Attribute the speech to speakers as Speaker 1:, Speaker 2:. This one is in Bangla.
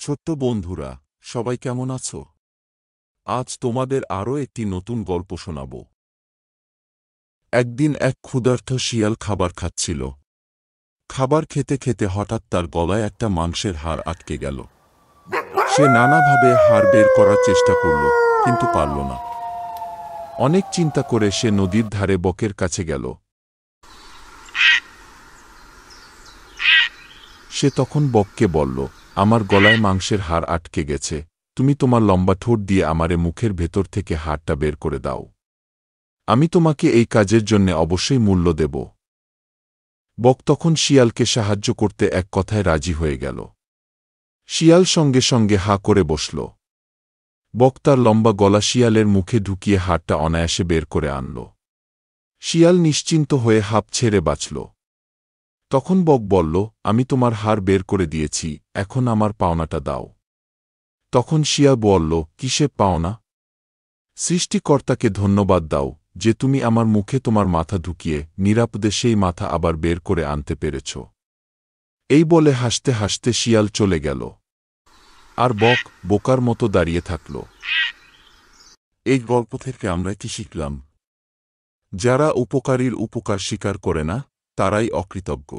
Speaker 1: ছোট্ট বন্ধুরা, সবাই কেমন আছো? আজ তোমাদের আরও একটি নতুন গল্প শোনাব। একদিন এক ক্ষুধার্ত শিয়াল খাবার খাচ্ছিল। খাবার খেতে খেতে হঠাৎ তার গলায় একটা মাংসের হাড় আটকে গেল। সে নানাভাবে হাড় বের করার চেষ্টা করল, কিন্তু পারল না। অনেক চিন্তা করে সে নদীর ধারে বকের কাছে গেল। সে তখন বককে বলল, আমার গলায় মাংসের হাড় আটকে গেছে, তুমি তোমার লম্বা ঠোঁট দিয়ে আমারে মুখের ভেতর থেকে হাড়টা বের করে দাও। আমি তোমাকে এই কাজের জন্যে অবশ্যই মূল্য দেব। বক তখন শিয়ালকে সাহায্য করতে এক কথায় রাজি হয়ে গেল। শিয়াল সঙ্গে সঙ্গে হা করে বসল। বক তার লম্বা গলা শিয়ালের মুখে ঢুকিয়ে হাড়টা অনায়াসে বের করে আনল। শিয়াল নিশ্চিন্ত হয়ে হাঁপ ছেড়ে বাঁচল। তখন বক বলল, আমি তোমার হাড় বের করে দিয়েছি, এখন আমার পাওনাটা দাও। তখন শিয়াল বলল, কিসে পাওনা? সৃষ্টিকর্তাকে ধন্যবাদ দাও যে তুমি আমার মুখে তোমার মাথা ঢুকিয়ে নিরাপদে সেই মাথা আবার বের করে আনতে পেরেছ। এই বলে হাসতে হাসতে শিয়াল চলে গেল। আর বক বোকার মতো দাঁড়িয়ে থাকল। এই গল্প থেকে আমরা কি শিখলাম? যারা উপকারীর উপকার স্বীকার করে না, তারাই অকৃতজ্ঞ।